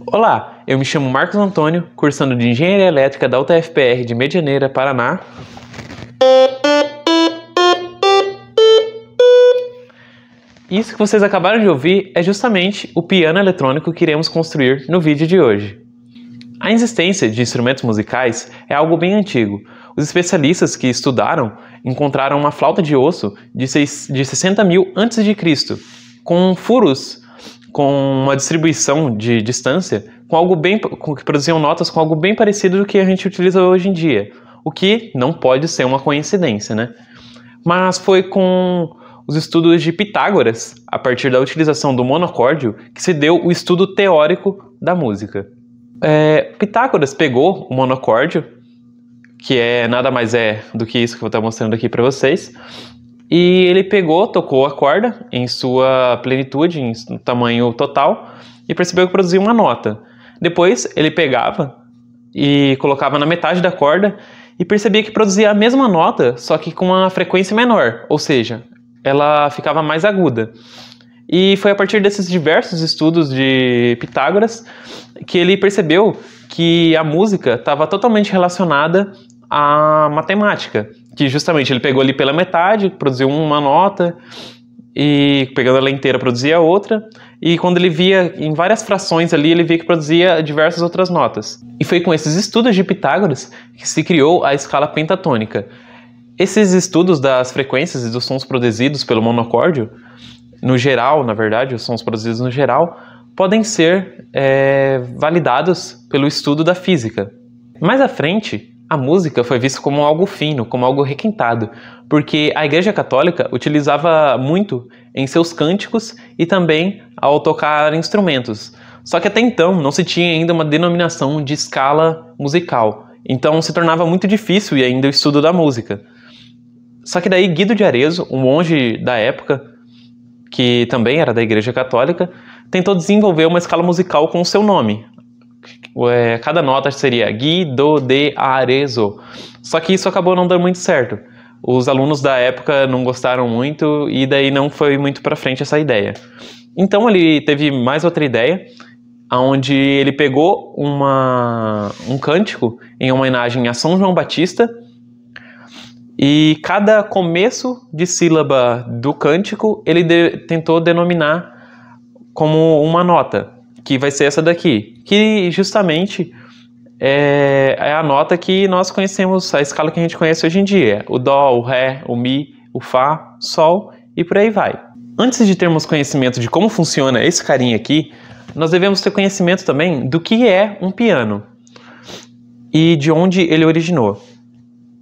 Olá, eu me chamo Marcos Antônio, cursando de Engenharia Elétrica da UTFPR de Medianeira, Paraná. Isso que vocês acabaram de ouvir é justamente o piano eletrônico que iremos construir no vídeo de hoje. A existência de instrumentos musicais é algo bem antigo. Os especialistas que estudaram encontraram uma flauta de osso de 60.000 a.C., com furos com uma distribuição de distância que produziam notas com algo bem parecido do que a gente utiliza hoje em dia, o que não pode ser uma coincidência, né? Mas foi com os estudos de Pitágoras, a partir da utilização do monocórdio, que se deu o estudo teórico da música. Pitágoras pegou o monocórdio, que nada mais é do que isso que eu vou estar mostrando aqui para vocês, e ele tocou a corda em sua plenitude, em tamanho total, e percebeu que produzia uma nota. Depois ele pegava e colocava na metade da corda e percebia que produzia a mesma nota, só que com uma frequência menor, ou seja, ela ficava mais aguda. E foi a partir desses diversos estudos de Pitágoras que ele percebeu que a música estava totalmente relacionada à matemática, que justamente ele pegou ali pela metade, produziu uma nota, e pegando ela inteira produzia outra, e quando ele via em várias frações ali, ele via que produzia diversas outras notas. E foi com esses estudos de Pitágoras que se criou a escala pentatônica. Esses estudos das frequências e dos sons produzidos pelo monocórdio, no geral, na verdade, os sons produzidos no geral, podem ser validados pelo estudo da física. Mais à frente, a música foi vista como algo fino, como algo requintado, porque a Igreja Católica utilizava muito em seus cânticos e também ao tocar instrumentos. Só que até então não se tinha ainda uma denominação de escala musical, então se tornava muito difícil ainda o estudo da música. Só que daí Guido de Arezzo, um monge da época, que também era da Igreja Católica, tentou desenvolver uma escala musical com o seu nome. Cada nota seria Guido de Arezzo. Só que isso acabou não dando muito certo. Os alunos da época não gostaram muito e daí não foi muito para frente essa ideia. Então ele teve mais outra ideia, onde ele pegou um cântico em homenagem a São João Batista, e cada começo de sílaba do cântico ele tentou denominar como uma nota, que vai ser essa daqui, que justamente é a nota que nós conhecemos, a escala que a gente conhece hoje em dia, o Dó, o Ré, o Mi, o Fá, Sol e por aí vai. Antes de termos conhecimento de como funciona esse carinha aqui, nós devemos ter conhecimento também do que é um piano e de onde ele originou.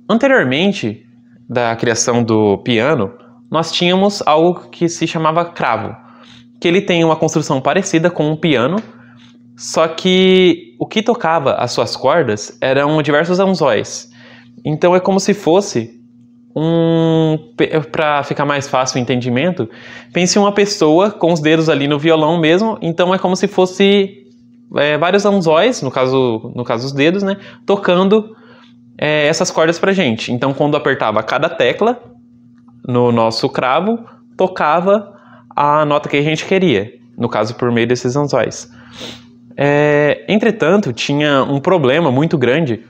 Anteriormente da criação do piano, nós tínhamos algo que se chamava cravo, que ele tem uma construção parecida com um piano, só que o que tocava as suas cordas eram diversos anzóis. Então é como se fosse para ficar mais fácil o entendimento, pense uma pessoa com os dedos ali no violão mesmo, então é como se fosse vários anzóis, no caso os dedos, né, tocando essas cordas pra gente. Então quando apertava cada tecla no nosso cravo, tocava a nota que a gente queria, no caso por meio desses anzóis. Entretanto, tinha um problema muito grande,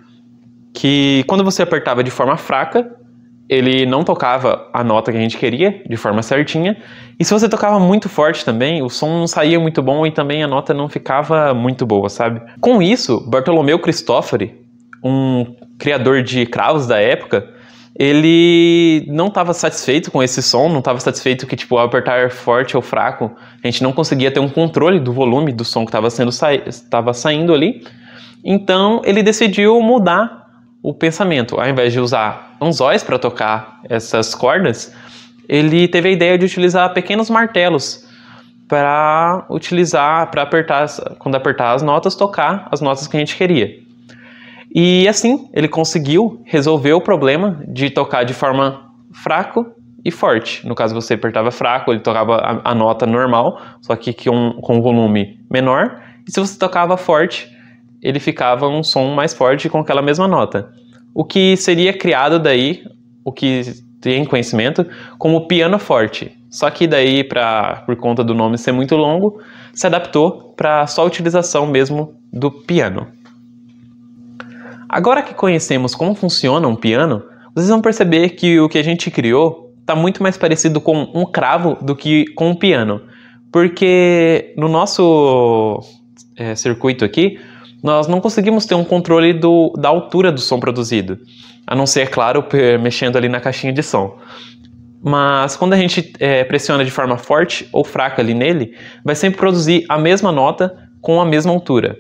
que quando você apertava de forma fraca, ele não tocava a nota que a gente queria de forma certinha, e se você tocava muito forte também, o som não saía muito bom e também a nota não ficava muito boa, sabe? Com isso, Bartolomeu Cristofori, um criador de cravos da época, ele não estava satisfeito com esse som, não estava satisfeito que, ao apertar forte ou fraco, a gente não conseguia ter um controle do volume do som que estava saindo ali. Então, ele decidiu mudar o pensamento. Ao invés de usar anzóis para tocar essas cordas, ele teve a ideia de utilizar pequenos martelos para apertar, quando apertar as notas, tocar as notas que a gente queria. E assim, ele conseguiu resolver o problema de tocar de forma fraco e forte. No caso, você apertava fraco, ele tocava a nota normal, só que com um volume menor. E se você tocava forte, ele ficava um som mais forte com aquela mesma nota. O que seria criado daí, o que tem conhecimento, como piano forte. Só que daí, por conta do nome ser muito longo, se adaptou para só a utilização mesmo do piano. Agora que conhecemos como funciona um piano, vocês vão perceber que o que a gente criou está muito mais parecido com um cravo do que com um piano. Porque no nosso circuito aqui, nós não conseguimos ter um controle da altura do som produzido. A não ser, claro, mexendo ali na caixinha de som. Mas quando a gente pressiona de forma forte ou fraca ali nele, vai sempre produzir a mesma nota com a mesma altura.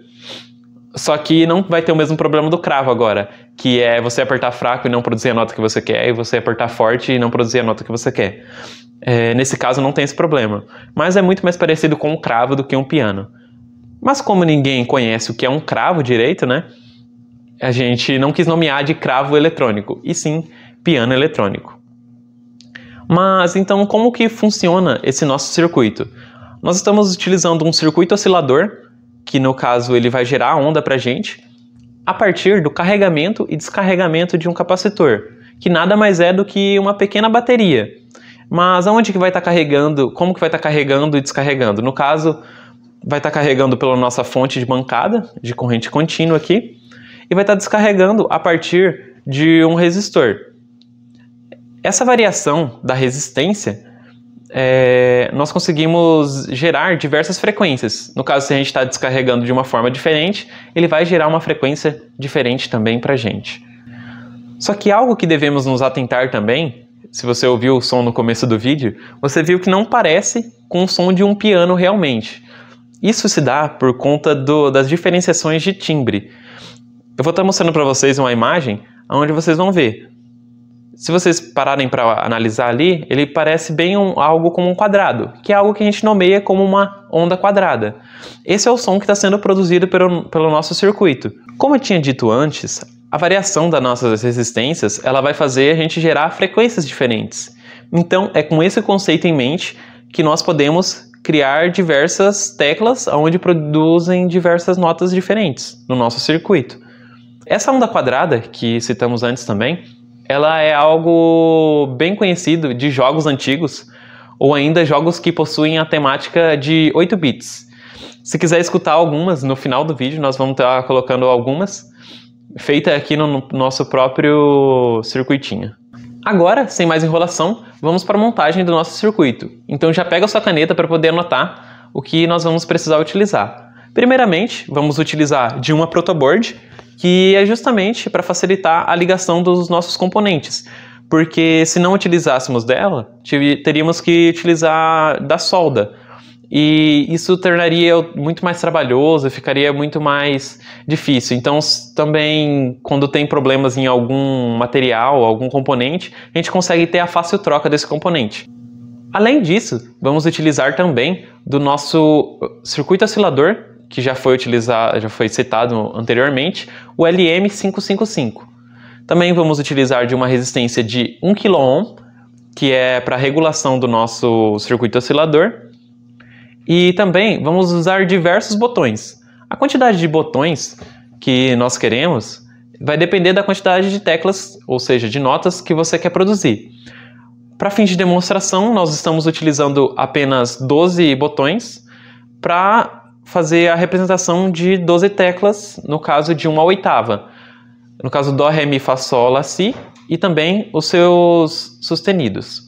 Só que não vai ter o mesmo problema do cravo agora, que é você apertar fraco e não produzir a nota que você quer, e você apertar forte e não produzir a nota que você quer. Nesse caso não tem esse problema, mas é muito mais parecido com um cravo do que um piano. Mas como ninguém conhece o que é um cravo direito, né? A gente não quis nomear de cravo eletrônico, e sim piano eletrônico. Mas então como que funciona esse nosso circuito? Nós estamos utilizando um circuito oscilador, que no caso ele vai gerar a onda para a gente, a partir do carregamento e descarregamento de um capacitor, que nada mais é do que uma pequena bateria. Mas aonde que vai estar carregando, como que vai estar carregando e descarregando? No caso, vai estar carregando pela nossa fonte de bancada, de corrente contínua aqui, e vai estar descarregando a partir de um resistor. Essa variação da resistência, nós conseguimos gerar diversas frequências. No caso, se a gente está descarregando de uma forma diferente, ele vai gerar uma frequência diferente também para a gente. Só que algo que devemos nos atentar também, se você ouviu o som no começo do vídeo, você viu que não parece com o som de um piano realmente. Isso se dá por conta das diferenciações de timbre. Eu vou estar mostrando para vocês uma imagem onde vocês vão ver. Se vocês pararem para analisar ali, ele parece bem algo como um quadrado, que é algo que a gente nomeia como uma onda quadrada. Esse é o som que está sendo produzido pelo nosso circuito. Como eu tinha dito antes, a variação das nossas resistências ela vai fazer a gente gerar frequências diferentes. Então, é com esse conceito em mente que nós podemos criar diversas teclas onde produzem diversas notas diferentes no nosso circuito. Essa onda quadrada, que citamos antes também, ela é algo bem conhecido de jogos antigos ou ainda jogos que possuem a temática de 8 bits. Se quiser escutar algumas, no final do vídeo nós vamos estar colocando algumas feitas aqui no nosso próprio circuitinho. Agora, sem mais enrolação, vamos para a montagem do nosso circuito. Então já pega a sua caneta para poder anotar o que nós vamos precisar utilizar. Primeiramente, vamos utilizar de uma protoboard, que é justamente para facilitar a ligação dos nossos componentes. Porque se não utilizássemos dela, teríamos que utilizar da solda. E isso tornaria muito mais trabalhoso, ficaria muito mais difícil. Então também, quando tem problemas em algum material, algum componente, a gente consegue ter a fácil troca desse componente. Além disso, vamos utilizar também do nosso circuito oscilador, que já foi citado anteriormente, o LM555. Também vamos utilizar de uma resistência de 1 kΩ, que é para regulação do nosso circuito oscilador. E também vamos usar diversos botões. A quantidade de botões que nós queremos vai depender da quantidade de teclas, ou seja, de notas que você quer produzir. Para fins de demonstração, nós estamos utilizando apenas 12 botões para fazer a representação de 12 teclas, no caso de uma oitava. No caso, Dó, Ré, Mi, Fá, Sol, Lá, Si, e também os seus sustenidos.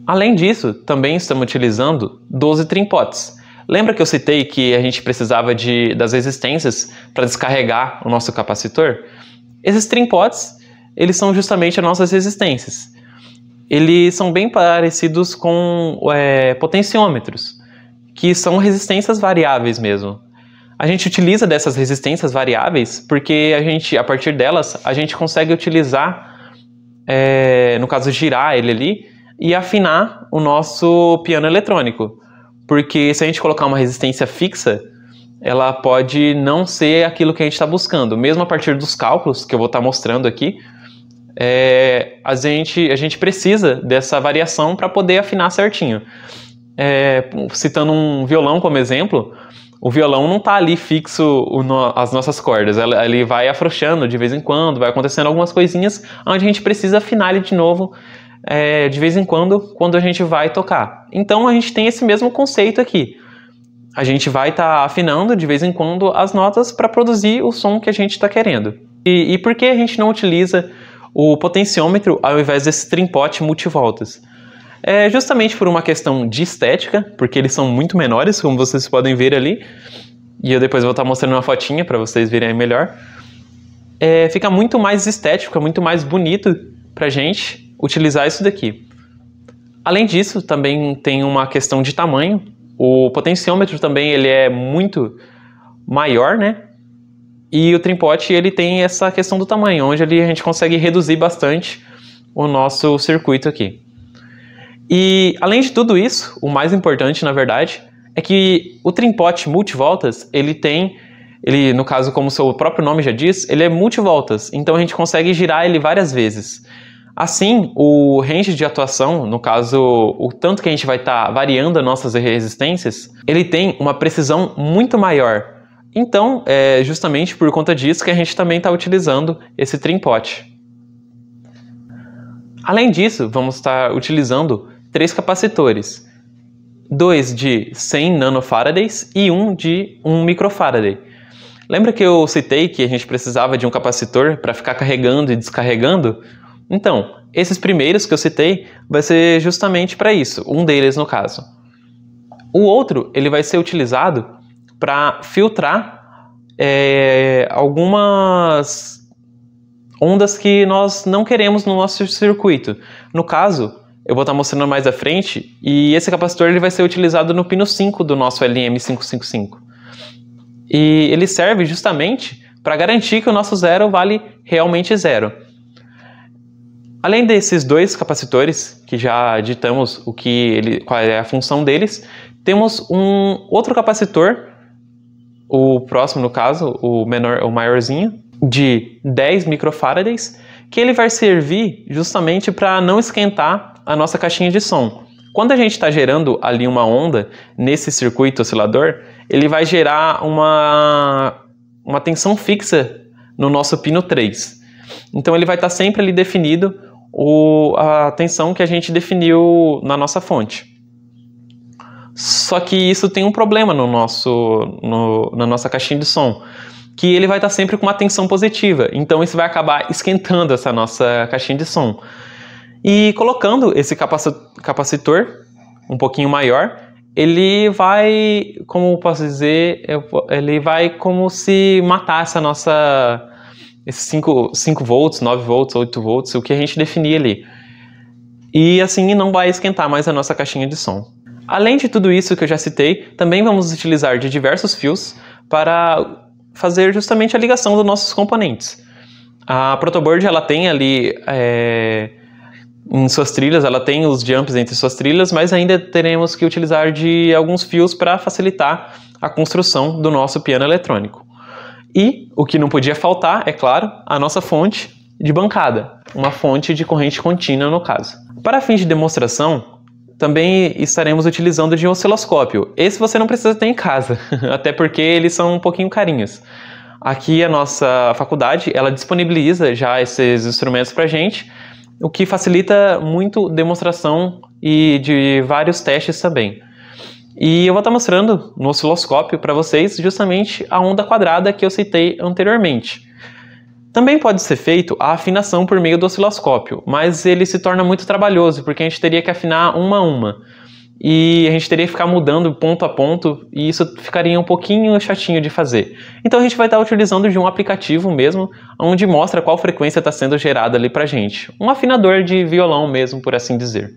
Além disso, também estamos utilizando 12 trimpotes. Lembra que eu citei que a gente precisava das resistências para descarregar o nosso capacitor? Esses trimpotes, eles são justamente as nossas resistências. Eles são bem parecidos com potenciômetros, que são resistências variáveis mesmo. A gente utiliza dessas resistências variáveis porque a partir delas, a gente consegue utilizar, no caso, girar ele ali e afinar o nosso piano eletrônico. Porque se a gente colocar uma resistência fixa, ela pode não ser aquilo que a gente está buscando. Mesmo a partir dos cálculos que eu vou estar mostrando aqui, a gente precisa dessa variação para poder afinar certinho. Citando um violão como exemplo, o violão não está ali fixo as nossas cordas, ele vai afrouxando de vez em quando, vai acontecendo algumas coisinhas onde a gente precisa afinar ele de novo de vez em quando a gente vai tocar. Então a gente tem esse mesmo conceito aqui. A gente vai estar afinando de vez em quando as notas para produzir o som que a gente está querendo. E por que a gente não utiliza o potenciômetro ao invés desse trim-pot multivoltas? É justamente por uma questão de estética, porque eles são muito menores, como vocês podem ver ali. E eu depois vou estar mostrando uma fotinha para vocês verem melhor. Fica muito mais estético, é muito mais bonito pra gente utilizar isso daqui. Além disso, também tem uma questão de tamanho. O potenciômetro também ele é muito maior, né? E o trim-pot ele tem essa questão do tamanho, onde ali a gente consegue reduzir bastante o nosso circuito aqui. E além de tudo isso, o mais importante na verdade é que o trim-pot multivoltas ele, no caso, como o seu próprio nome já diz, ele é multivoltas, então a gente consegue girar ele várias vezes. Assim, o range de atuação, no caso, o tanto que a gente vai estar variando as nossas resistências, ele tem uma precisão muito maior. Então, é justamente por conta disso que a gente também está utilizando esse trim-pot. Além disso, vamos estar utilizando 3 capacitores. 2 de 100 nanofarads e 1 de 1 microfarad. Lembra que eu citei que a gente precisava de um capacitor para ficar carregando e descarregando? Então, esses primeiros que eu citei vai ser justamente para isso, um deles no caso. O outro ele vai ser utilizado para filtrar algumas ondas que nós não queremos no nosso circuito. No caso, eu vou estar mostrando mais à frente, e esse capacitor ele vai ser utilizado no pino 5 do nosso LM555. E ele serve justamente para garantir que o nosso zero vale realmente zero. Além desses 2 capacitores, que já ditamos qual é a função deles, temos um outro capacitor, o próximo no caso, o maiorzinho, de 10 microfarads, que ele vai servir justamente para não esquentar a nossa caixinha de som. Quando a gente está gerando ali uma onda nesse circuito oscilador, ele vai gerar uma tensão fixa no nosso pino 3. Então ele vai estar sempre ali definido a tensão que a gente definiu na nossa fonte. Só que isso tem um problema na nossa caixinha de som, que ele vai estar sempre com uma tensão positiva, então isso vai acabar esquentando essa nossa caixinha de som. E colocando esse capacitor um pouquinho maior, ele vai, como posso dizer, ele vai como se matar esses 5 volts, 9 volts, 8 volts, o que a gente definir ali. E assim não vai esquentar mais a nossa caixinha de som. Além de tudo isso que eu já citei, também vamos utilizar de diversos fios para fazer justamente a ligação dos nossos componentes. A protoboard ela tem ali em suas trilhas, ela tem os jumps entre suas trilhas, mas ainda teremos que utilizar de alguns fios para facilitar a construção do nosso piano eletrônico. E o que não podia faltar, é claro, a nossa fonte de bancada, uma fonte de corrente contínua no caso. Para fins de demonstração, também estaremos utilizando de um osciloscópio. Esse você não precisa ter em casa, até porque eles são um pouquinho carinhos. Aqui a nossa faculdade, ela disponibiliza já esses instrumentos para a gente, o que facilita muito demonstração e de vários testes também. E eu vou estar mostrando no osciloscópio para vocês justamente a onda quadrada que eu citei anteriormente. Também pode ser feito a afinação por meio do osciloscópio, mas ele se torna muito trabalhoso, porque a gente teria que afinar uma a uma. E a gente teria que ficar mudando ponto a ponto, e isso ficaria um pouquinho chatinho de fazer. Então a gente vai estar utilizando de um aplicativo mesmo, onde mostra qual frequência está sendo gerada ali pra gente. Um afinador de violão mesmo, por assim dizer.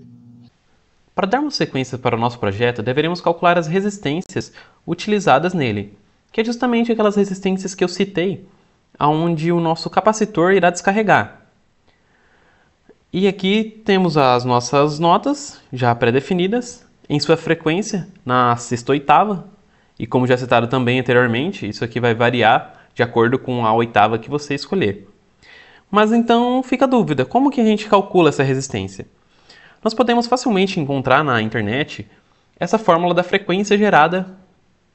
Para darmos sequência para o nosso projeto, deveremos calcular as resistências utilizadas nele, que é justamente aquelas resistências que eu citei, onde o nosso capacitor irá descarregar. E aqui temos as nossas notas já pré-definidas em sua frequência na sexta oitava, e como já citado também anteriormente, isso aqui vai variar de acordo com a oitava que você escolher. Mas então fica a dúvida, como que a gente calcula essa resistência? Nós podemos facilmente encontrar na internet essa fórmula da frequência gerada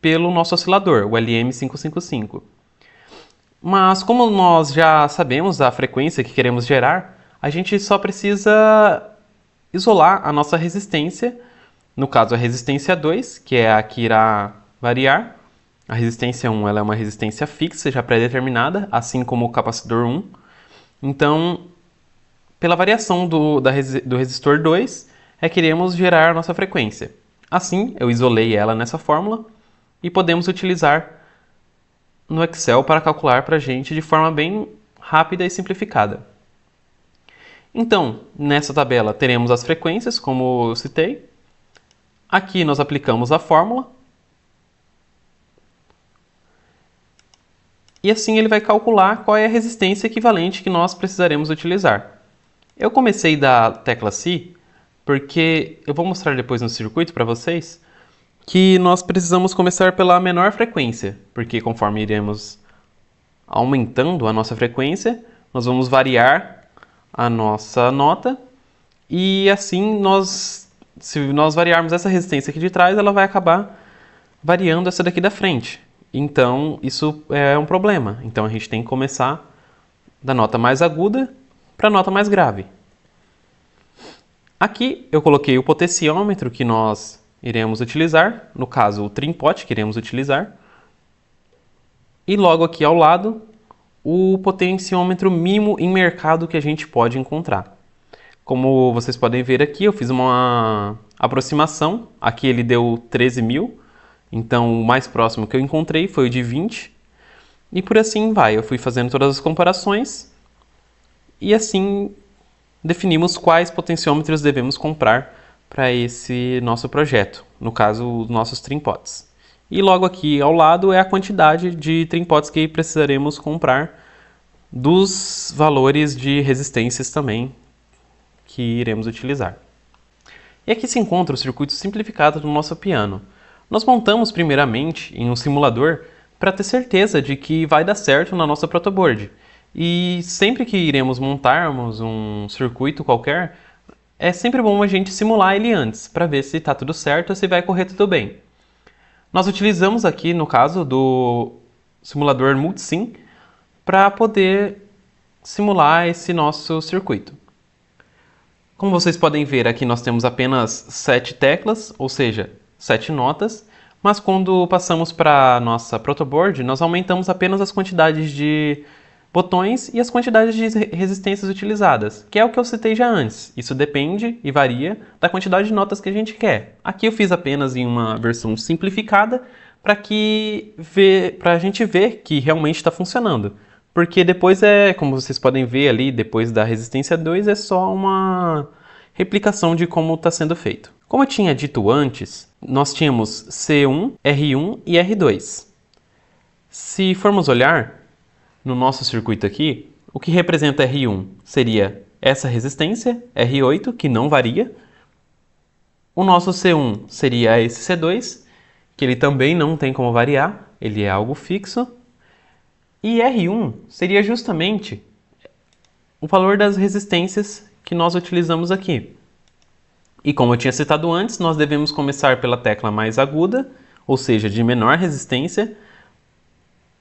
pelo nosso oscilador, o LM555. Mas como nós já sabemos a frequência que queremos gerar, a gente só precisa isolar a nossa resistência, no caso a resistência 2, que é a que irá variar. A resistência 1 ela é uma resistência fixa, já pré-determinada, assim como o capacitor 1. Então, pela variação do resistor 2, que iremos gerar a nossa frequência. Assim, eu isolei ela nessa fórmula e podemos utilizar no Excel para calcular para a gente de forma bem rápida e simplificada. Então, nessa tabela teremos as frequências, como eu citei. Aqui nós aplicamos a fórmula. E assim ele vai calcular qual é a resistência equivalente que nós precisaremos utilizar. Eu comecei da tecla Si, porque eu vou mostrar depois no circuito para vocês que nós precisamos começar pela menor frequência, porque conforme iremos aumentando a nossa frequência, nós vamos variar a nossa nota e assim se nós variarmos essa resistência aqui de trás, ela vai acabar variando essa daqui da frente. Então, isso é um problema. Então, a gente tem que começar da nota mais aguda para a nota mais grave. Aqui, eu coloquei o potenciômetro que nós iremos utilizar, no caso, o trim-pot que iremos utilizar. E logo aqui ao lado, o potenciômetro mínimo em mercado que a gente pode encontrar. Como vocês podem ver aqui, eu fiz uma aproximação. Aqui ele deu 13.000. Então, o mais próximo que eu encontrei foi o de 20. E por assim vai. Eu fui fazendo todas as comparações. E assim definimos quais potenciômetros devemos comprar para esse nosso projeto. No caso, os nossos trim-pots. E logo aqui ao lado é a quantidade de trim-pots que precisaremos comprar dos valores de resistências também que iremos utilizar. E aqui se encontra o circuito simplificado do nosso piano. Nós montamos primeiramente em um simulador para ter certeza de que vai dar certo na nossa protoboard. E sempre que iremos montarmos um circuito qualquer, é sempre bom a gente simular ele antes, para ver se está tudo certo ou se vai correr tudo bem. Nós utilizamos aqui, no caso do simulador Multisim, para poder simular esse nosso circuito. Como vocês podem ver, aqui nós temos apenas 7 teclas, ou seja, 7 notas, mas quando passamos para a nossa protoboard, nós aumentamos apenas as quantidades de botões e as quantidades de resistências utilizadas, que é o que eu citei já antes. Isso depende e varia da quantidade de notas que a gente quer. Aqui eu fiz apenas em uma versão simplificada para a gente ver que realmente está funcionando. Porque depois como vocês podem ver ali, depois da resistência 2, é só uma replicação de como está sendo feito. Como eu tinha dito antes, nós tínhamos C1, R1 e R2. Se formos olhar no nosso circuito aqui, o que representa R1 seria essa resistência, R8, que não varia. O nosso C1 seria esse C2, que ele também não tem como variar, ele é algo fixo. E R1 seria justamente o valor das resistências que nós utilizamos aqui. E como eu tinha citado antes, nós devemos começar pela tecla mais aguda, ou seja, de menor resistência,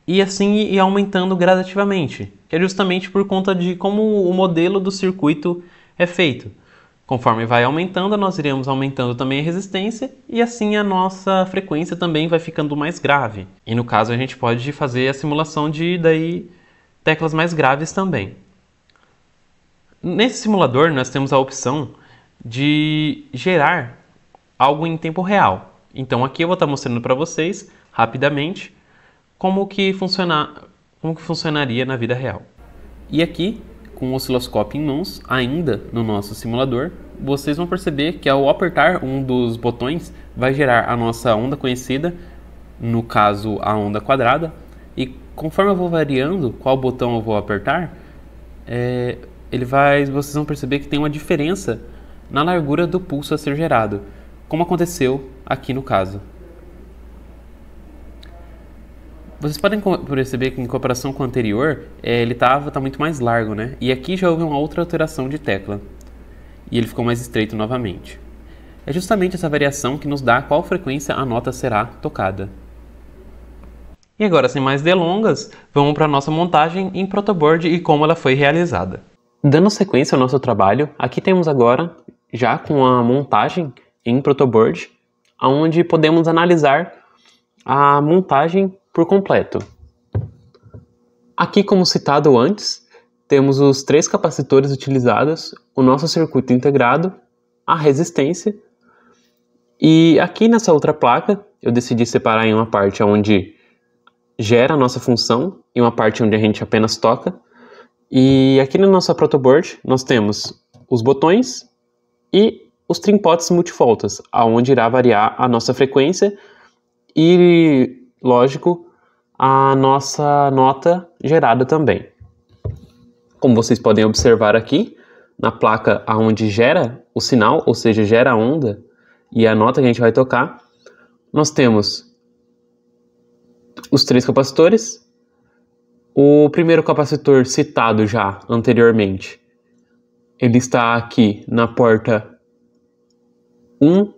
e assim ir aumentando gradativamente, que é justamente por conta de como o modelo do circuito é feito. Conforme vai aumentando, nós iremos aumentando também a resistência e assim a nossa frequência também vai ficando mais grave. E no caso a gente pode fazer a simulação de teclas mais graves também. Nesse simulador nós temos a opção de gerar algo em tempo real. Então aqui eu vou estar mostrando para vocês rapidamente como que funcionaria na vida real. E aqui, com o osciloscópio em mãos, ainda no nosso simulador, vocês vão perceber que ao apertar um dos botões vai gerar a nossa onda conhecida, no caso a onda quadrada, e conforme eu vou variando qual botão eu vou apertar, vocês vão perceber que tem uma diferença na largura do pulso a ser gerado, como aconteceu aqui no caso. Vocês podem perceber que em comparação com o anterior, ele tá muito mais largo, né? E aqui já houve uma outra alteração de tecla. E ele ficou mais estreito novamente. É justamente essa variação que nos dá qual frequência a nota será tocada. E agora, sem mais delongas, vamos para a nossa montagem em protoboard e como ela foi realizada. Dando sequência ao nosso trabalho, aqui temos agora já com a montagem em protoboard, onde podemos analisar a montagem por completo. Aqui, como citado antes, temos os 3 capacitores utilizados, o nosso circuito integrado, a resistência, e aqui nessa outra placa eu decidi separar em uma parte onde gera a nossa função e uma parte onde a gente apenas toca. E aqui no nosso protoboard nós temos os botões e os trimpotes multivoltas, aonde irá variar a nossa frequência e, lógico, a nossa nota gerada também. Como vocês podem observar aqui, na placa onde gera o sinal, ou seja, gera a onda e a nota que a gente vai tocar, nós temos os 3 capacitores. O primeiro capacitor citado já anteriormente, ele está aqui na porta 1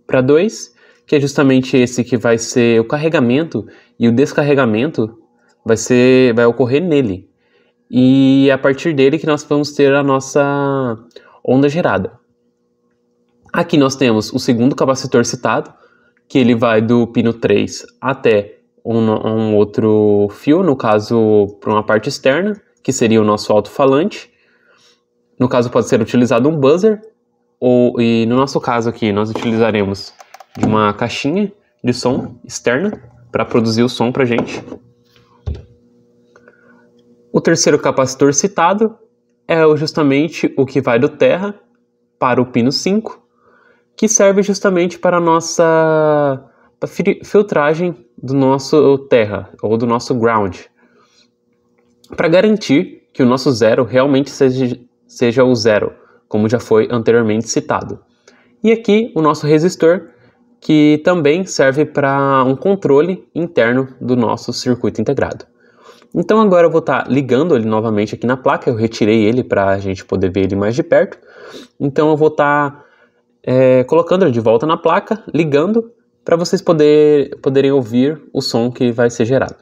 para 2, que é justamente esse que vai ser o carregamento, e o descarregamento vai ocorrer nele. E é a partir dele que nós vamos ter a nossa onda gerada. Aqui nós temos o segundo capacitor citado, que ele vai do pino 3 até um outro fio, no caso para uma parte externa, que seria o nosso alto-falante. No caso pode ser utilizado um buzzer, e no nosso caso aqui nós utilizaremos de uma caixinha de som externa para produzir o som para a gente. O terceiro capacitor citado é justamente o que vai do terra para o pino 5, que serve justamente para a nossa filtragem do nosso terra ou do nosso ground, para garantir que o nosso zero realmente seja o zero, como já foi anteriormente citado. E aqui o nosso resistor, que também serve para um controle interno do nosso circuito integrado. Então agora eu vou estar ligando ele novamente aqui na placa. Eu retirei ele para a gente poder ver ele mais de perto. Então eu vou estar colocando ele de volta na placa, ligando, para vocês poderem ouvir o som que vai ser gerado.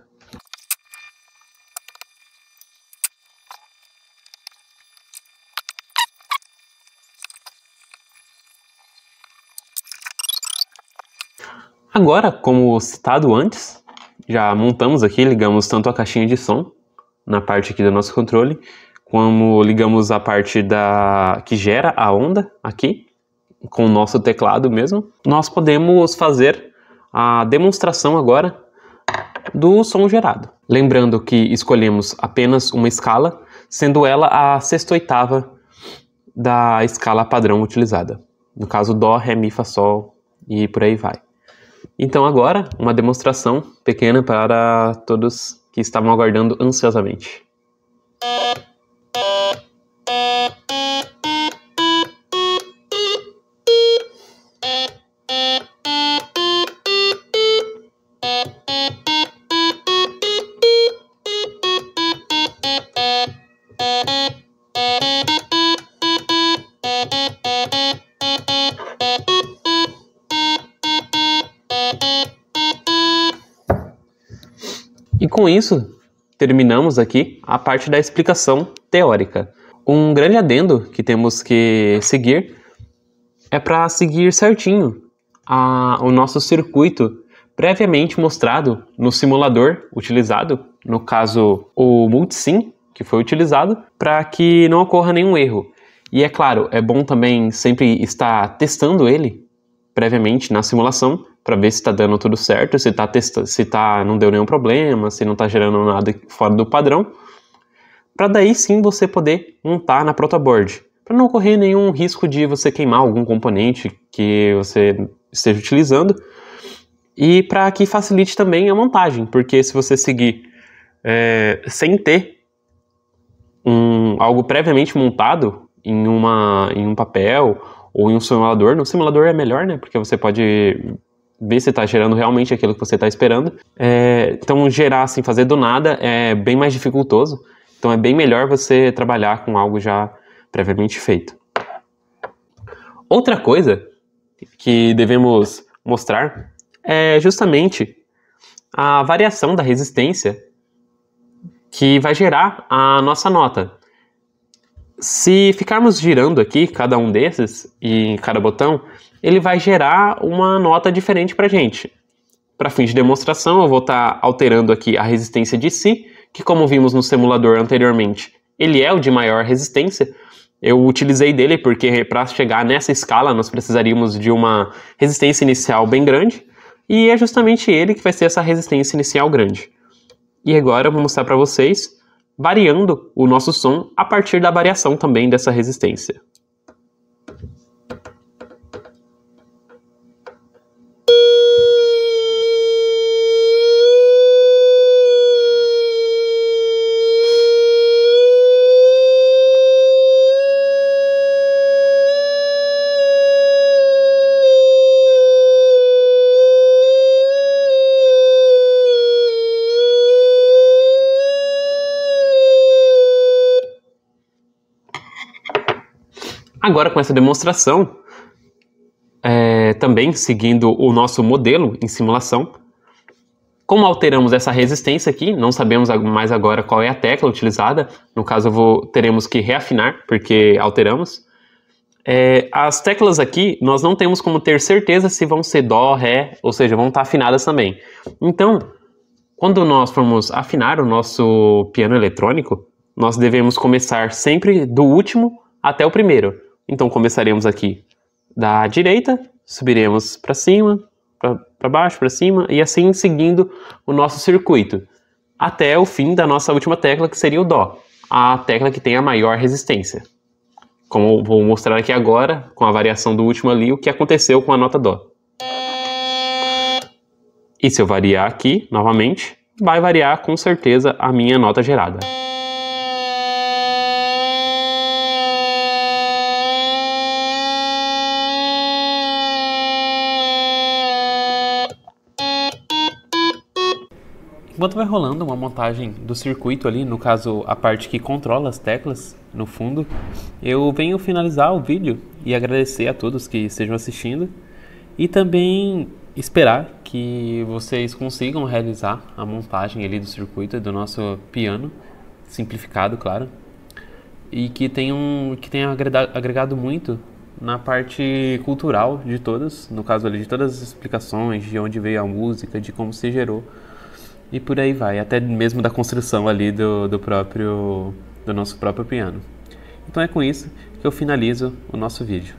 Agora, como citado antes, já montamos aqui, ligamos tanto a caixinha de som na parte aqui do nosso controle, como ligamos a parte que gera a onda aqui, com o nosso teclado mesmo. Nós podemos fazer a demonstração agora do som gerado. Lembrando que escolhemos apenas uma escala, sendo ela a 6ª da escala padrão utilizada. No caso, Dó, Ré, Mi, Fá, Sol e por aí vai. Então agora, uma demonstração pequena para todos que estavam aguardando ansiosamente. E com isso, terminamos aqui a parte da explicação teórica. Um grande adendo que temos que seguir é para seguir certinho o nosso circuito previamente mostrado no simulador utilizado, no caso o Multisim, que foi utilizado, para que não ocorra nenhum erro. E é claro, é bom também sempre estar testando ele previamente na simulação, para ver se está dando tudo certo, se não deu nenhum problema, se não está gerando nada fora do padrão, para daí sim você poder montar na protoboard, para não ocorrer nenhum risco de você queimar algum componente que você esteja utilizando, e para que facilite também a montagem, porque se você seguir sem ter algo previamente montado em um papel ou em um simulador, no simulador é melhor, né, porque você pode ver se está gerando realmente aquilo que você está esperando. Então gerar assim, fazer do nada é bem mais dificultoso, então é bem melhor você trabalhar com algo já previamente feito. Outra coisa que devemos mostrar é justamente a variação da resistência que vai gerar a nossa nota. Se ficarmos girando aqui, cada um desses, e em cada botão, ele vai gerar uma nota diferente para a gente. Para fins de demonstração, eu vou estar alterando aqui a resistência de Si, que como vimos no simulador anteriormente, ele é o de maior resistência. Eu utilizei dele porque para chegar nessa escala nós precisaríamos de uma resistência inicial bem grande, e é justamente ele que vai ser essa resistência inicial grande. E agora eu vou mostrar para vocês variando o nosso som a partir da variação também dessa resistência. Agora, com essa demonstração, também seguindo o nosso modelo em simulação, como alteramos essa resistência aqui, não sabemos mais agora qual é a tecla utilizada, no caso teremos que reafinar, porque alteramos. As teclas aqui, nós não temos como ter certeza se vão ser Dó, Ré, ou seja, vão estar afinadas também. Então, quando nós formos afinar o nosso piano eletrônico, nós devemos começar sempre do último até o primeiro. Então começaremos aqui da direita, subiremos para cima, para baixo, para cima, e assim seguindo o nosso circuito, até o fim da nossa última tecla, que seria o Dó, a tecla que tem a maior resistência. Como eu vou mostrar aqui agora, com a variação do último ali, o que aconteceu com a nota Dó. E se eu variar aqui, novamente, vai variar com certeza a minha nota gerada. Enquanto vai rolando uma montagem do circuito ali, no caso a parte que controla as teclas no fundo, eu venho finalizar o vídeo e agradecer a todos que estejam assistindo e também esperar que vocês consigam realizar a montagem ali do circuito do nosso piano, simplificado, claro, e que tenha agregado muito na parte cultural de todos, no caso ali de todas as explicações, de onde veio a música, de como se gerou. E por aí vai, até mesmo da construção ali do nosso próprio piano. Então é com isso que eu finalizo o nosso vídeo.